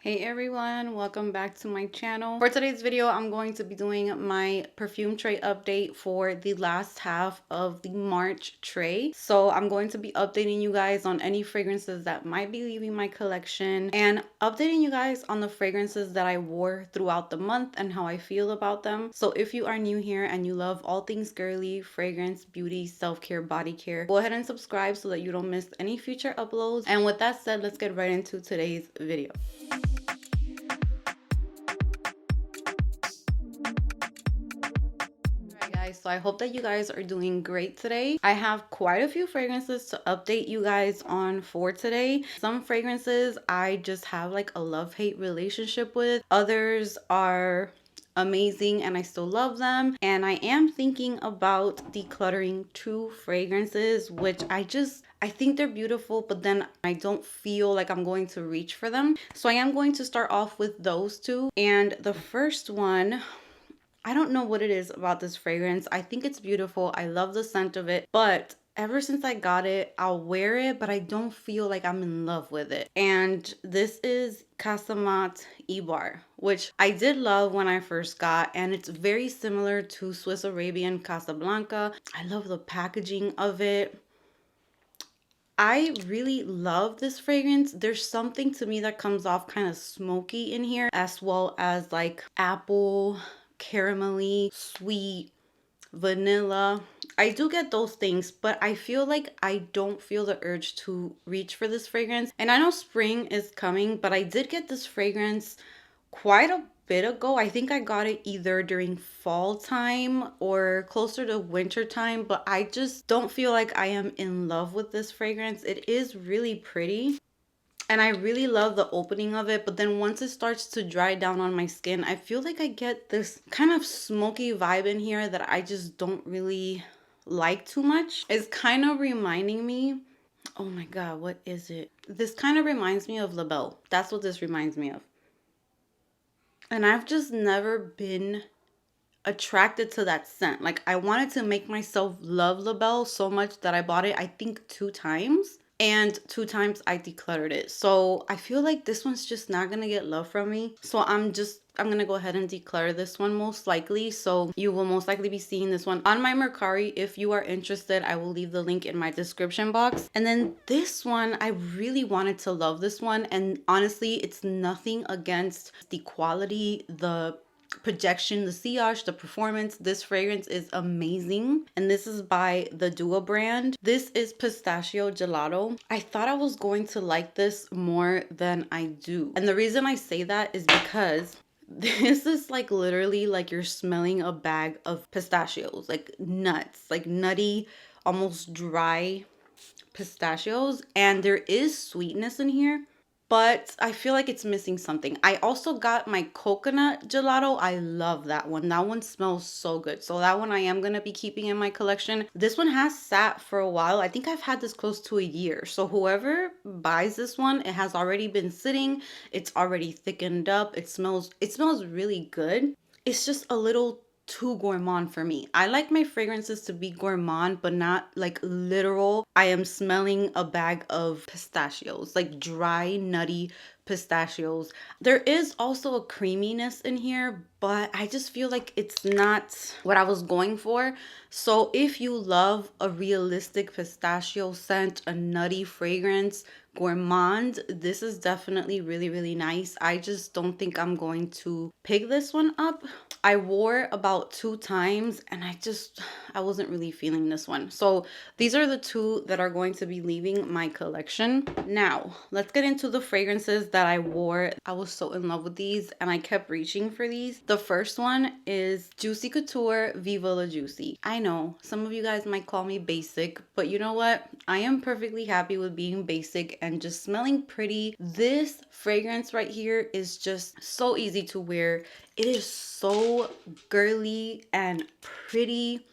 Hey everyone, welcome back to my channel. For today's video, I'm going to be doing my perfume tray update for the last half of the March tray. So I'm going to be updating you guys on any fragrances that might be leaving my collection and updating you guys on the fragrances that I wore throughout the month and how I feel about them. So if you are new here and you love all things girly, fragrance, beauty, self-care, body care, go ahead and subscribe so that you don't miss any future uploads. And with that said, let's get right into today's video. So I hope that you guys are doing great today. I have quite a few fragrances to update you guys on for today. Some fragrances I just have like a love-hate relationship with. Others are amazing and I still love them. And I am thinking about decluttering 2 fragrances, which I think they're beautiful, but then I don't feel like I'm going to reach for them. So I am going to start off with those 2. And the first one, I don't know what it is about this fragrance. I think it's beautiful. I love the scent of it, but ever since I got it, I'll wear it, but I don't feel like I'm in love with it. And this is Casamate Ibar, which I did love when I first got, and it's very similar to Swiss Arabian Casablanca. I love the packaging of it. I really love this fragrance. There's something to me that comes off kind of smoky in here, as well as like apple, caramelly, sweet, vanilla. I do get those things, but I feel like I don't feel the urge to reach for this fragrance. And I know spring is coming, but I did get this fragrance quite a bit ago. I think I got it either during fall time or closer to winter time, but I just don't feel like I am in love with this fragrance. It is really pretty and I really love the opening of it, but then once it starts to dry down on my skin, I feel like I get this kind of smoky vibe in here that I just don't really like too much. It's kind of reminding me, oh my god, what is it? This kind of reminds me of La Belle. That's what this reminds me of. And I've just never been attracted to that scent. Like, I wanted to make myself love La Belle so much that I bought it, I think 2 times. And 2 times I decluttered it. So I feel like this one's just not gonna get love from me. So I'm gonna go ahead and declutter this one most likely. So you will most likely be seeing this one on my Mercari. If you are interested, I will leave the link in my description box. And then this one, I really wanted to love this one. And honestly, it's nothing against the quality, the projection, the sillage, the performance. This fragrance is amazing, and this is by the Dua brand. This is Pistachio Gelato. I thought I was going to like this more than I do, and the reason I say that is because this is like literally like you're smelling a bag of pistachios, like nuts, like nutty, almost dry pistachios, and there is sweetness in here, but I feel like it's missing something. I also got my coconut gelato. I love that one. That one smells so good. So that one I am going to be keeping in my collection. This one has sat for a while. I think I've had this close to a year. So whoever buys this one, it has already been sitting. It's already thickened up. It smells really good. It's just a little too gourmand for me. I like my fragrances to be gourmand, but not like literal. I am smelling a bag of pistachios, like dry, nutty pistachios. There is also a creaminess in here, but I just feel like it's not what I was going for. So if you love a realistic pistachio scent, a nutty fragrance, gourmand, this is definitely really, really nice. I just don't think I'm going to pick this one up. I wore about 2 times and I wasn't really feeling this one. So these are the 2 that are going to be leaving my collection. Now, let's get into the fragrances that I wore. I was so in love with these and I kept reaching for these. The first one is Juicy Couture Viva La Juicy. I know some of you guys might call me basic, but you know what? I am perfectly happy with being basic and just smelling pretty. This fragrance right here is just so easy to wear. It is so girly and pretty.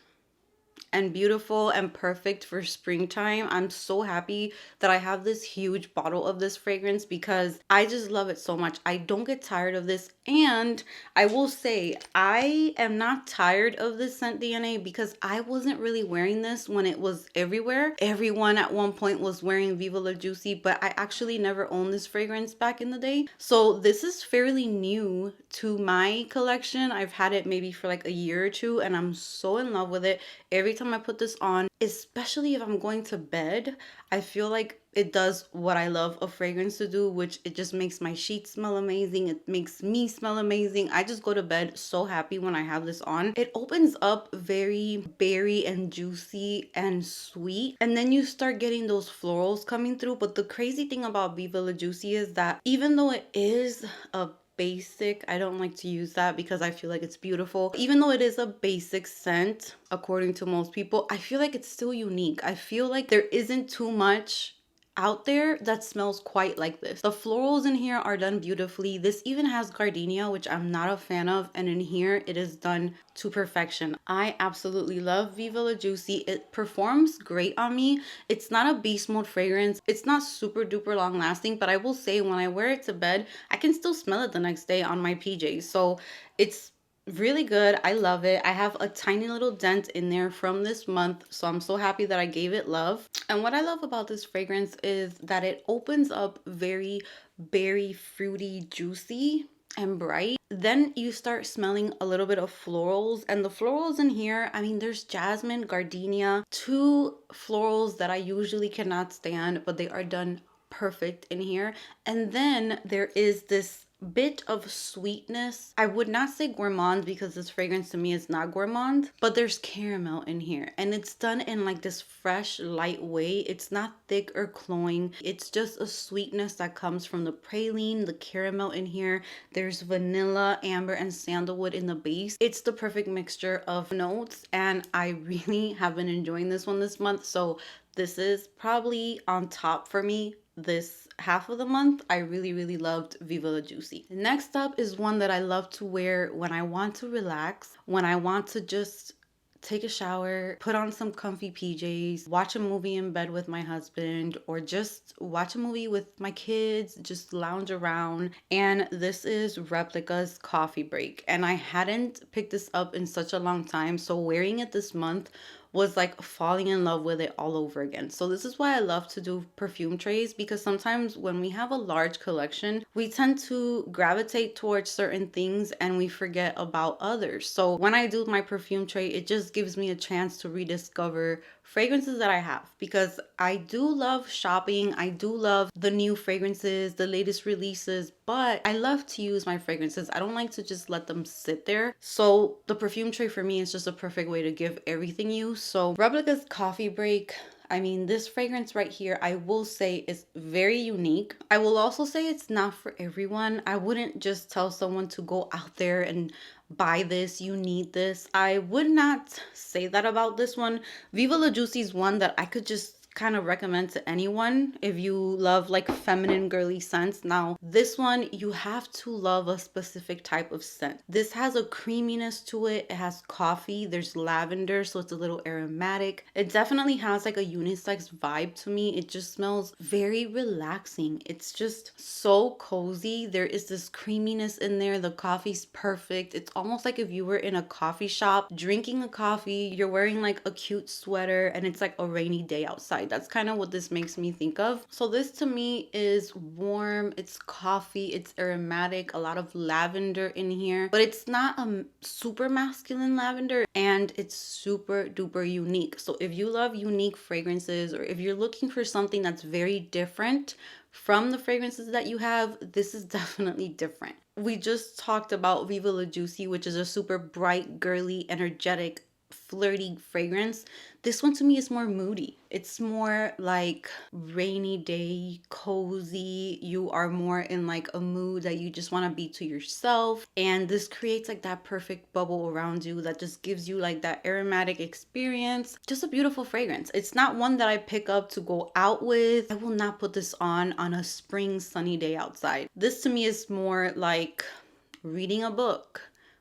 and beautiful and perfect for springtime. I'm so happy that I have this huge bottle of this fragrance because I just love it so much. I don't get tired of this, and I will say I am not tired of this scent DNA because I wasn't really wearing this when it was everywhere. Everyone at one point was wearing Viva La Juicy, but I actually never owned this fragrance back in the day. So this is fairly new to my collection. I've had it maybe for like a year or two, and I'm so in love with it. Every time I put this on, especially if I'm going to bed, I feel like it does what I love a fragrance to do, which it just makes my sheets smell amazing. It makes me smell amazing. I just go to bed so happy when I have this on. It opens up very berry and juicy and sweet, and then you start getting those florals coming through. But the crazy thing about Viva La Juicy is that even though it is a basic, I don't like to use that because I feel like it's beautiful. Even though it is a basic scent, according to most people, I feel like it's still unique. I feel like there isn't too much out there that smells quite like this. The florals in here are done beautifully. This even has gardenia, which I'm not a fan of, and in here it is done to perfection. I absolutely love Viva La Juicy. It performs great on me. It's not a beast mode fragrance. It's not super duper long lasting, but I will say when I wear it to bed, I can still smell it the next day on my PJs. So it's really good. I love it. I have a tiny little dent in there from this month, so I'm so happy that I gave it love. And what I love about this fragrance is that it opens up very berry, fruity, juicy and bright. Then you start smelling a little bit of florals, and the florals in here, I mean, there's jasmine, gardenia, two florals that I usually cannot stand, but they are done perfect in here. And then there is this bit of sweetness. I would not say gourmand because this fragrance to me is not gourmand, but there's caramel in here, and it's done in like this fresh, light way. It's not thick or cloying. It's just a sweetness that comes from the praline, the caramel in here. There's vanilla, amber, and sandalwood in the base. It's the perfect mixture of notes, and I really have been enjoying this one this month. So this is probably on top for me this half of the month. I really loved Viva La Juicy. Next up is one that I love to wear when I want to relax, when I want to just take a shower, put on some comfy PJs, watch a movie in bed with my husband, or just watch a movie with my kids, just lounge around. And this is Replica's Coffee Break. And I hadn't picked this up in such a long time, so wearing it this month was like falling in love with it all over again. So this is why I love to do perfume trays, because sometimes when we have a large collection, we tend to gravitate towards certain things and we forget about others. So when I do my perfume tray, it just gives me a chance to rediscover fragrances that I have, because I do love shopping. I do love the new fragrances, the latest releases, but I love to use my fragrances. I don't like to just let them sit there. So the perfume tray for me is just a perfect way to give everything use. So Replica's Coffee Break, I mean, this fragrance right here, I will say is very unique. I will also say it's not for everyone. I wouldn't just tell someone to go out there and buy this, you need this. I would not say that about this one. Viva La Juicy is one that I could just kind of recommend to anyone if you love like feminine girly scents. Now this one, you have to love a specific type of scent. This has a creaminess to it. It has coffee, there's lavender, so it's a little aromatic. It definitely has like a unisex vibe to me. It just smells very relaxing. It's just so cozy. There is this creaminess in there. The coffee's perfect. It's almost like if you were in a coffee shop drinking a coffee, you're wearing like a cute sweater and it's like a rainy day outside. That's kind of what this makes me think of. So this to me is warm, it's coffee, it's aromatic, a lot of lavender in here, but it's not a super masculine lavender, and it's super duper unique. So if you love unique fragrances, or if you're looking for something that's very different from the fragrances that you have, this is definitely different. We just talked about Viva La Juicy, which is a super bright, girly, energetic, flirty fragrance. This one to me is more moody. It's more like rainy day, cozy. You are more in like a mood that you just want to be to yourself, and this creates like that perfect bubble around you that just gives you like that aromatic experience. Just a beautiful fragrance. It's not one that I pick up to go out with. I will not put this on a spring sunny day outside. This to me is more like reading a book,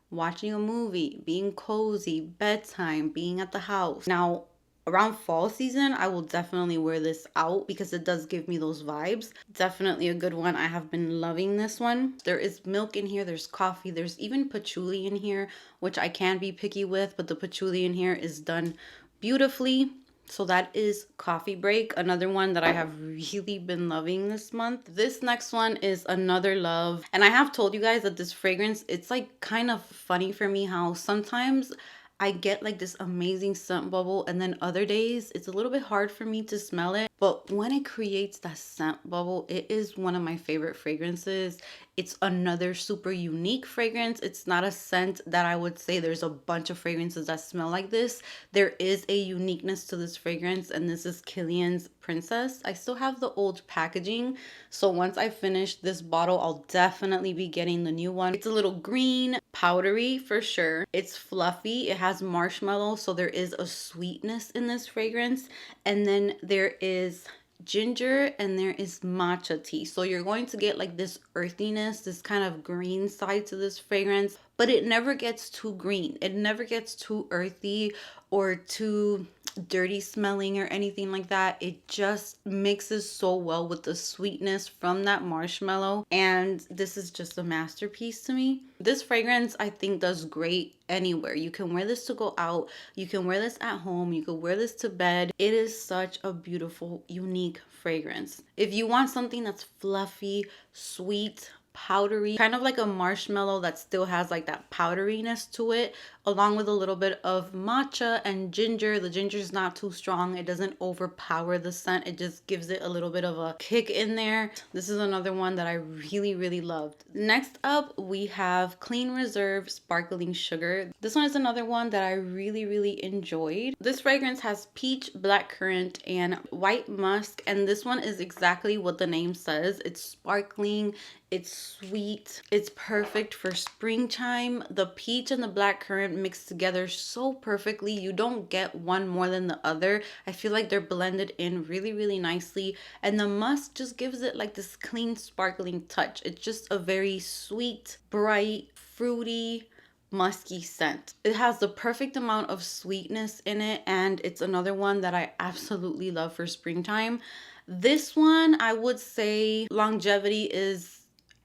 watching a movie, being cozy, bedtime, being at the house. Now, around fall season, I will definitely wear this out because it does give me those vibes. Definitely a good one. I have been loving this one. There is milk in here, there's coffee, there's even patchouli in here, which I can be picky with, but the patchouli in here is done beautifully. So that is Coffee Break, another one that I have really been loving this month. This next one is another love. And I have told you guys that this fragrance, it's like kind of funny for me how sometimes I get like this amazing scent bubble, and then other days it's a little bit hard for me to smell it. But when it creates that scent bubble, it is one of my favorite fragrances. It's another super unique fragrance. It's not a scent that I would say there's a bunch of fragrances that smell like this. There is a uniqueness to this fragrance, and this is Kilian's Princess. I still have the old packaging, so once I finish this bottle, I'll definitely be getting the new one. It's a little green, powdery for sure. It's fluffy. It has marshmallow, so there is a sweetness in this fragrance. And then there is ginger and there is matcha tea. So you're going to get like this earthiness, this kind of green side to this fragrance, but it never gets too green. It never gets too earthy or too dirty smelling or anything like that. It just mixes so well with the sweetness from that marshmallow, and this is just a masterpiece to me. This fragrance I think does great anywhere. You can wear this to go out, you can wear this at home, you can wear this to bed. It is such a beautiful, unique fragrance. If you want something that's fluffy, sweet, powdery, kind of like a marshmallow that still has like that powderiness to it, along with a little bit of matcha and ginger. The ginger is not too strong. It doesn't overpower the scent. It just gives it a little bit of a kick in there. This is another one that I really, really loved. Next up, we have Clean Reserve Sparkling Sugar. This one is another one that I really, really enjoyed. This fragrance has peach, blackcurrant, and white musk, and this one is exactly what the name says. It's sparkling, it's sweet, it's perfect for springtime. The peach and the blackcurrant mix together so perfectly. You don't get one more than the other. I feel like they're blended in really, really nicely, and the musk just gives it like this clean, sparkling touch. It's just a very sweet, bright, fruity, musky scent. It has the perfect amount of sweetness in it, and it's another one that I absolutely love for springtime. This one, I would say longevity is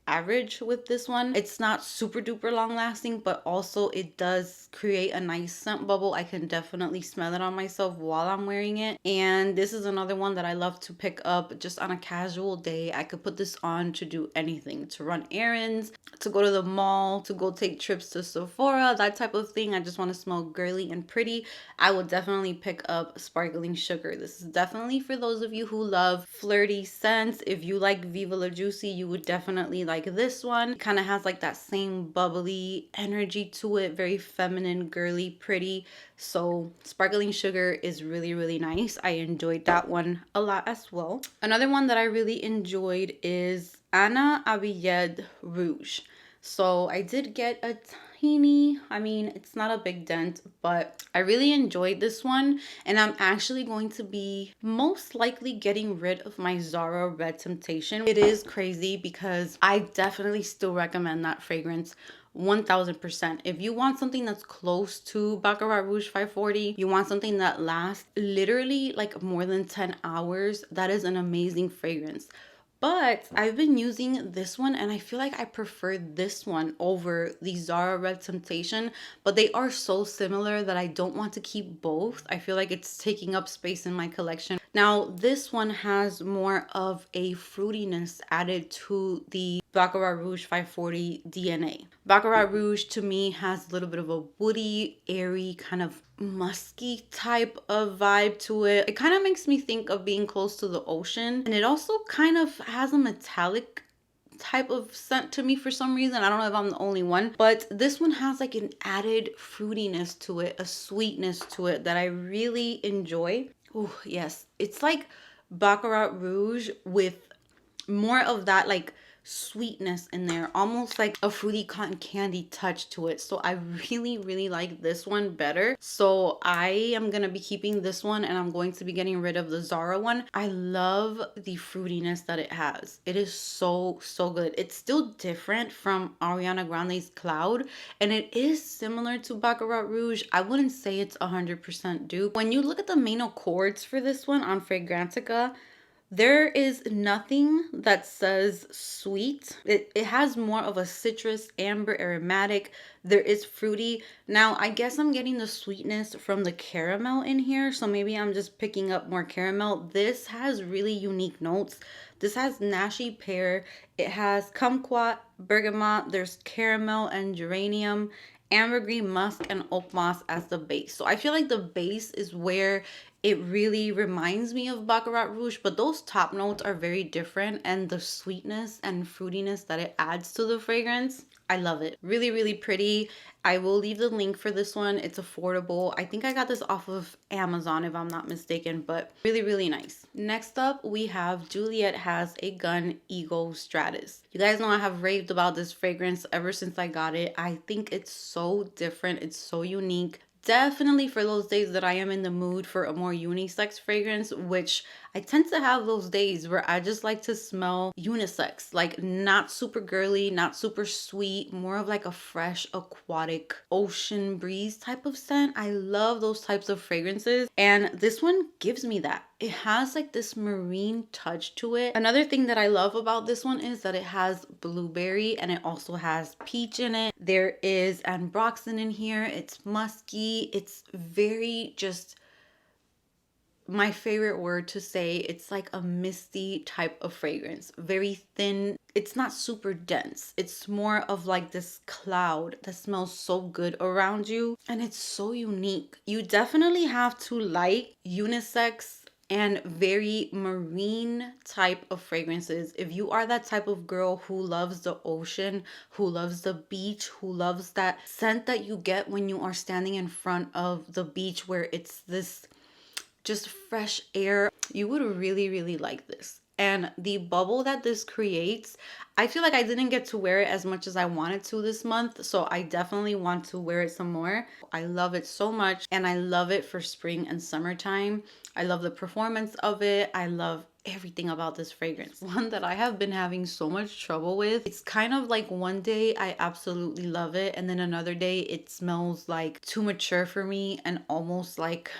average with this one. It's not super duper long lasting, but also it does create a nice scent bubble. I can definitely smell it on myself while I'm wearing it. And this is another one that I love to pick up just on a casual day. I could put this on to do anything, to run errands, to go to the mall, to go take trips to Sephora, that type of thing. I just want to smell girly and pretty. I will definitely pick up Sparkling Sugar. This is definitely for those of you who love flirty scents. If you like Viva La Juicy, you would definitely like this one. It kind of has like that same bubbly energy to it, very feminine, girly, pretty. So Sparkling Sugar is really, really nice. I enjoyed that one a lot as well. Another one that I really enjoyed is Anna Abiyed Rouge. So I did get a teeny, I mean, it's not a big dent, but I really enjoyed this one, and I'm actually going to be most likely getting rid of my Zara Red Temptation. It is crazy because I definitely still recommend that fragrance 1000%. If you want something that's close to Baccarat Rouge 540, you want something that lasts literally like more than 10 hours, that is an amazing fragrance. But I've been using this one, and I feel like I prefer this one over the Zara Red Temptation, but they are so similar that I don't want to keep both. I feel like it's taking up space in my collection. Now, this one has more of a fruitiness added to the Baccarat Rouge 540 DNA. Baccarat Rouge to me has a little bit of a woody, airy, kind of musky type of vibe to it. It kind of makes me think of being close to the ocean, and it also kind of has a metallic type of scent to me for some reason. I don't know if I'm the only one, but this one has like an added fruitiness to it, a sweetness to it that I really enjoy. Oh yes, it's like Baccarat Rouge with more of that like sweetness in there, almost like a fruity cotton candy touch to it. So I really like this one better. So I am gonna be keeping this one, and I'm going to be getting rid of the Zara one. I love the fruitiness that it has. It is so good. It's still different from Ariana Grande's Cloud, and it is similar to Baccarat Rouge. I wouldn't say it's 100% dupe. When you look at the main accords for this one on Fragrantica, there is nothing that says sweet. It has more of a citrus, amber, aromatic. There is fruity. Now, I guess I'm getting the sweetness from the caramel in here, so maybe I'm just picking up more caramel. This has really unique notes. This has Nashi pear. It has kumquat, bergamot. There's caramel and geranium, ambergris, musk, and oak moss as the base. So I feel like the base is where it really reminds me of Baccarat Rouge, but those top notes are very different, and the sweetness and fruitiness that it adds to the fragrance, I love it. Really pretty. I will leave the link for this one. It's affordable. I think I got this off of Amazon if I'm not mistaken, but really nice. Next up, we have Juliet has a gun Ego Stratus. You guys know I have raved about this fragrance ever since I got it. I think it's so different. It's so unique. Definitely for those days that I am in the mood for a more unisex fragrance, which I tend to have those days where I just like to smell unisex, like not super girly, not super sweet, more of like a fresh aquatic ocean breeze type of scent. I love those types of fragrances, and this one gives me that. It has like this marine touch to it. Another thing that I love about this one is that it has blueberry, and it also has peach in it. There is ambroxan in here. It's musky. It's very just, my favorite word to say, it's like a misty type of fragrance. Very thin. It's not super dense. It's more of like this cloud that smells so good around you, and it's so unique. You definitely have to like unisex and very marine type of fragrances. If you are that type of girl who loves the ocean, who loves the beach, who loves that scent that you get when you are standing in front of the beach, where it's this just fresh air, you would really like this. And the bubble that this creates, I feel like I didn't get to wear it as much as I wanted to this month, so I definitely want to wear it some more. I love it so much, and I love it for spring and summertime. I love the performance of it. I love everything about this fragrance. One that I have been having so much trouble with. It's kind of like one day I absolutely love it, and then another day it smells like too mature for me, and almost like,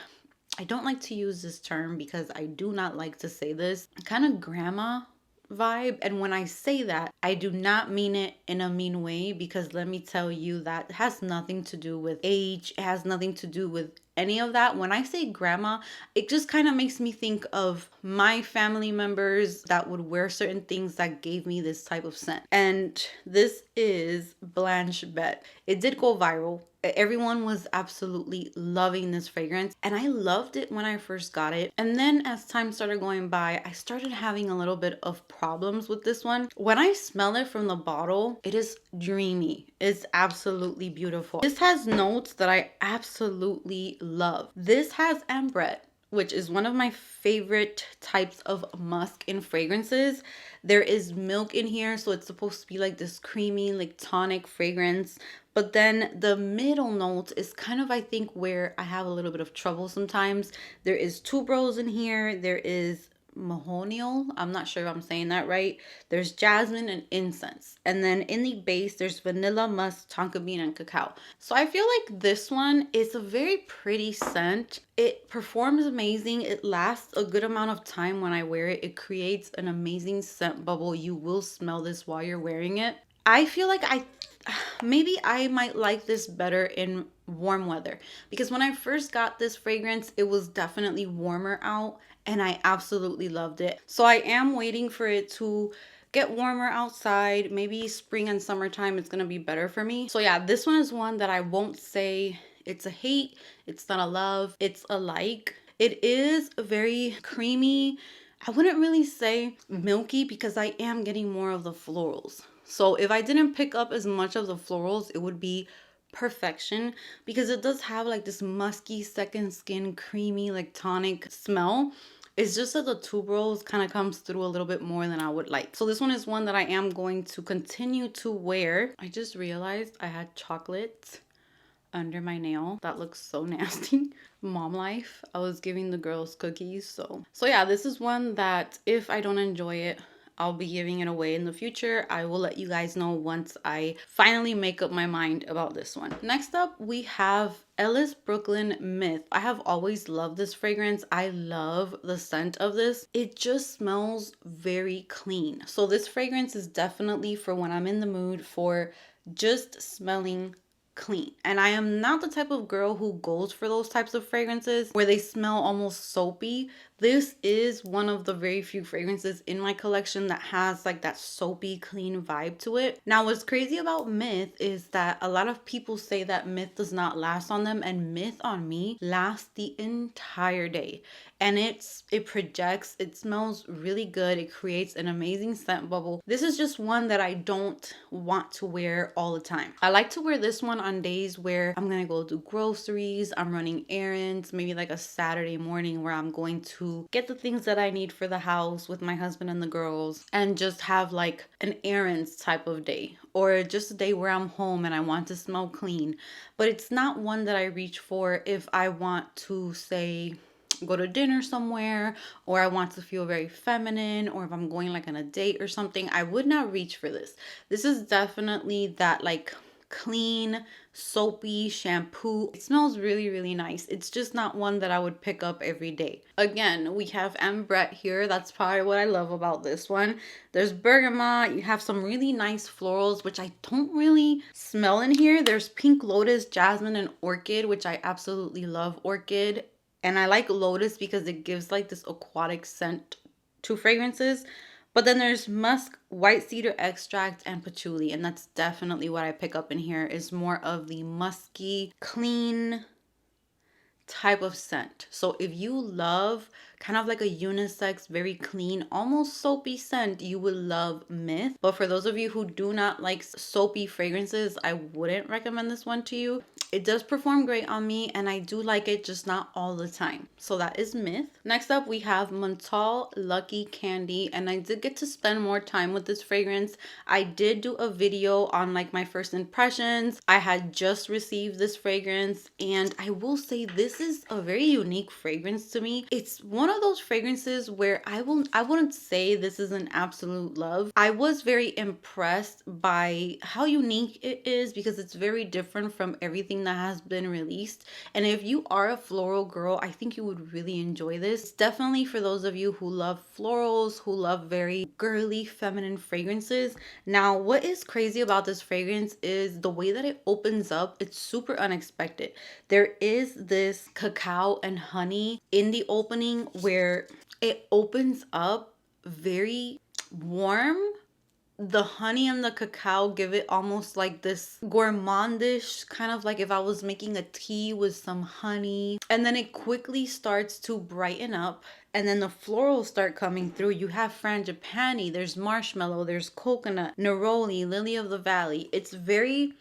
I don't like to use this term because I do not like to say this, kind of grandma vibe. And when I say that, I do not mean it in a mean way, because let me tell you, that has nothing to do with age. It has nothing to do with any of that. When I say grandma, it just kind of makes me think of my family members that would wear certain things that gave me this type of scent. And this is Blanche Bet. It did go viral. Everyone was absolutely loving this fragrance, and I loved it when I first got it. And then as time started going by, I started having a little bit of problems with this one. When I smell it from the bottle, it is dreamy. It's absolutely beautiful. This has notes that I absolutely love. This has ambrette, which is one of my favorite types of musk in fragrances. There is milk in here, so it's supposed to be like this creamy, like tonic fragrance. But then the middle notes is kind of, I think, where I have a little bit of trouble sometimes. There is tuberose in here. There is mahonial. I'm not sure if I'm saying that right. There's jasmine and incense. And then in the base, there's vanilla, musk, tonka bean, and cacao. So I feel like this one is a very pretty scent. It performs amazing. It lasts a good amount of time when I wear it. It creates an amazing scent bubble. You will smell this while you're wearing it. I feel like maybe I might like this better in warm weather, because when I first got this fragrance, it was definitely warmer out, and I absolutely loved it. So I am waiting for it to get warmer outside. Maybe spring and summertime it's gonna be better for me. So yeah, this one is one that I won't say it's a hate, it's not a love, it's a like. It is very creamy. I wouldn't really say milky, because I am getting more of the florals. So if I didn't pick up as much of the florals, it would be perfection, because it does have like this musky second skin, creamy, like tonic smell. It's just that the tuberose kind of comes through a little bit more than I would like. So this one is one that I am going to continue to wear. I just realized I had chocolate under my nail. That looks so nasty. Mom life. I was giving the girls cookies. So yeah, this is one that if I don't enjoy it, I'll be giving it away in the future. I will let you guys know once I finally make up my mind about this one. Next up, we have Ellis Brooklyn Myth. I have always loved this fragrance. I love the scent of this. It just smells very clean. So this fragrance is definitely for when I'm in the mood for just smelling clean. And I am not the type of girl who goes for those types of fragrances where they smell almost soapy. This is one of the very few fragrances in my collection that has like that soapy clean vibe to it. Now what's crazy about Myth is that a lot of people say that Myth does not last on them, and Myth on me lasts the entire day. And it projects, it smells really good, it creates an amazing scent bubble. This is just one that I don't want to wear all the time. I like to wear this one on days where I'm gonna go do groceries, I'm running errands, maybe like a Saturday morning where I'm going to get the things that I need for the house with my husband and the girls, and just have like an errands type of day, or just a day where I'm home and I want to smell clean. But it's not one that I reach for if I want to, say, go to dinner somewhere, or I want to feel very feminine, or if I'm going like on a date or something. I would not reach for this. This is definitely that like clean, soapy shampoo. It smells really, really nice. It's just not one that I would pick up every day. Again, we have Ambrette here. That's probably what I love about this one. There's bergamot. You have some really nice florals, which I don't really smell in here. There's pink lotus, jasmine, and orchid, which I absolutely love orchid. And I like lotus because it gives like this aquatic scent to fragrances. But then there's musk, white cedar extract, and patchouli. And that's definitely what I pick up in here, is more of the musky, clean type of scent. So if you love kind of like a unisex, very clean, almost soapy scent, you would love Myth. But for those of you who do not like soapy fragrances, I wouldn't recommend this one to you. It does perform great on me and I do like it, just not all the time. So that is Myth. Next up, we have Montal Lucky Candy, and I did get to spend more time with this fragrance. I did do a video on like my first impressions. I had just received this fragrance, and I will say this is a very unique fragrance to me. It's one of those fragrances where I wouldn't say this is an absolute love. I was very impressed by how unique it is because it's very different from everything that has been released. And if you are a floral girl, I think you would really enjoy this. It's definitely for those of you who love florals, who love very girly, feminine fragrances. Now, what is crazy about this fragrance is the way that it opens up. It's super unexpected. There is this cacao and honey in the opening where it opens up very warm. The honey and the cacao give it almost like this gourmandish, kind of like if I was making a tea with some honey. And then it quickly starts to brighten up, and then the florals start coming through. You have frangipani, there's marshmallow, there's coconut, neroli, lily of the valley. It's very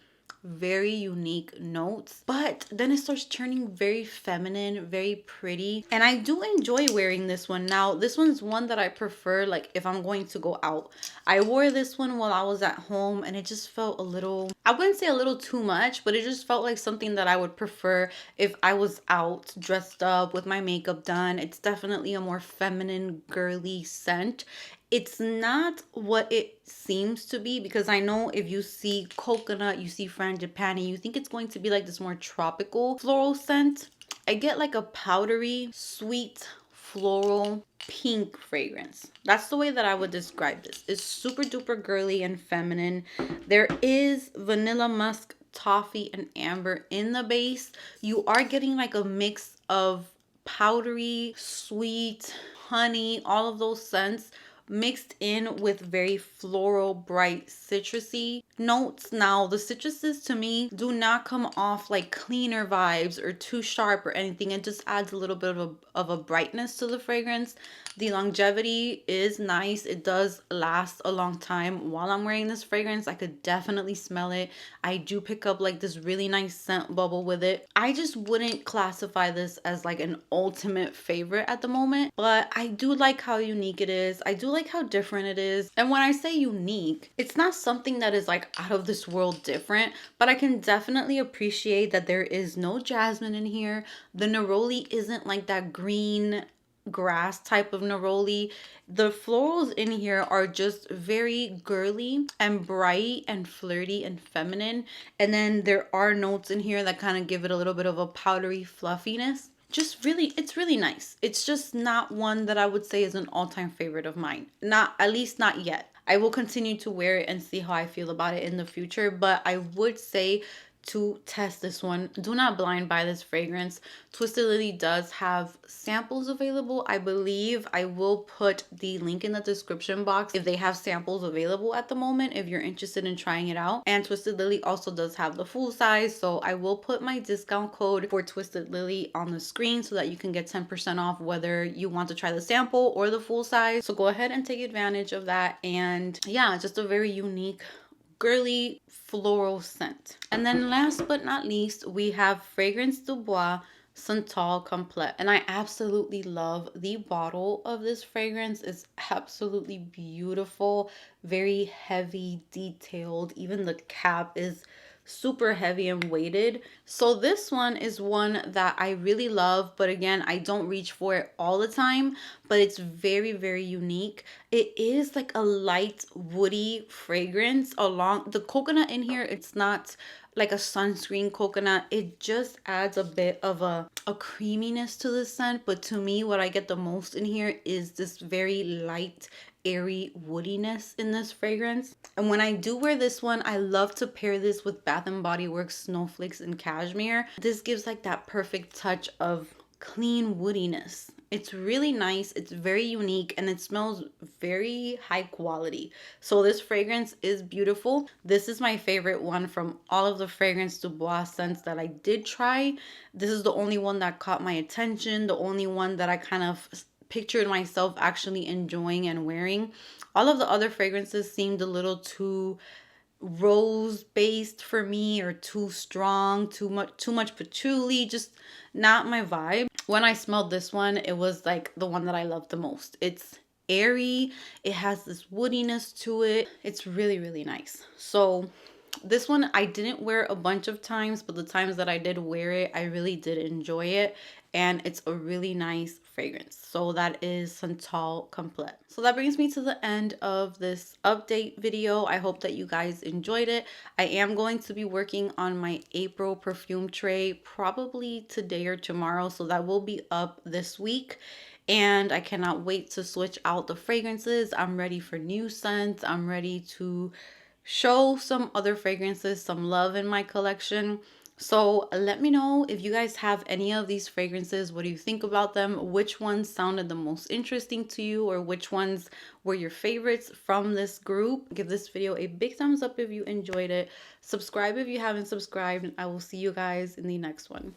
unique notes, but then it starts turning very feminine, very pretty, and I do enjoy wearing this one. Now this one's one that I prefer like if I'm going to go out. I wore this one while I was at home and it just felt a little, I wouldn't say a little too much, but it just felt like something that I would prefer if I was out dressed up with my makeup done. It's definitely a more feminine, girly scent. It's not what it seems to be, because I know if you see coconut, you see frangipani, you think it's going to be like this more tropical floral scent. I get like a powdery, sweet, floral, pink fragrance. That's the way that I would describe this. It's super duper girly and feminine. There is vanilla musk, toffee, and amber in the base. You are getting like a mix of powdery, sweet, honey, all of those scents mixed in with very floral, bright, citrusy notes. Now, the citruses to me do not come off like cleaner vibes or too sharp or anything. It just adds a little bit of a brightness to the fragrance. The longevity is nice. It does last a long time. While I'm wearing this fragrance, I could definitely smell it. I do pick up like this really nice scent bubble with it. I just wouldn't classify this as like an ultimate favorite at the moment, but I do like how unique it is. I do like how different it is. And when I say unique, it's not something that is like out of this world different, but I can definitely appreciate that there is no jasmine in here. The neroli isn't like that green grass type of neroli. The florals in here are just very girly and bright and flirty and feminine. And then there are notes in here that kind of give it a little bit of a powdery fluffiness. Just really, it's really nice. It's just not one that I would say is an all-time favorite of mine. Not, at least not yet. I will continue to wear it and see how I feel about it in the future, but I would say to test this one, do not blind buy this fragrance. Twisted Lily does have samples available. I believe I will put the link in the description box if they have samples available at the moment if you're interested in trying it out. And Twisted Lily also does have the full size, so I will put my discount code for Twisted Lily on the screen so that you can get 10% off whether you want to try the sample or the full size. So go ahead and take advantage of that. And yeah, just a very unique, girly floral scent. And then last but not least, we have Fragrance du Bois Santal Complet. And I absolutely love the bottle of this fragrance. It's absolutely beautiful, very heavy, detailed. Even the cap is super heavy and weighted. So this one is one that I really love, but again, I don't reach for it all the time, but it's very, very unique. It is like a light woody fragrance. Along the coconut in here, it's not like a sunscreen coconut. It just adds a bit of a creaminess to the scent, but to me what I get the most in here is this very light, airy woodiness in this fragrance. And when I do wear this one, I love to pair this with Bath & Body Works Snowflakes and Cashmere. This gives like that perfect touch of clean woodiness. It's really nice, it's very unique, and it smells very high quality. So this fragrance is beautiful. This is my favorite one from all of the Fragrance du Bois scents that I did try. This is the only one that caught my attention, the only one that I kind of pictured myself actually enjoying and wearing. All of the other fragrances seemed a little too rose based for me, or too strong, too much patchouli, just not my vibe. When I smelled this one, it was like the one that I love the most. It's airy, it has this woodiness to it. It's really, really nice. So this one I didn't wear a bunch of times, but the times that I did wear it, I really did enjoy it. And it's a really nice fragrance. So that is Santal Complet. So that brings me to the end of this update video. I hope that you guys enjoyed it. I am going to be working on my April perfume tray probably today or tomorrow. So that will be up this week. And I cannot wait to switch out the fragrances. I'm ready for new scents. I'm ready to show some other fragrances some love in my collection. So let me know if you guys have any of these fragrances. What do you think about them? Which ones sounded the most interesting to you, or which ones were your favorites from this group? Give this video a big thumbs up if you enjoyed it. Subscribe if you haven't subscribed, and I will see you guys in the next one.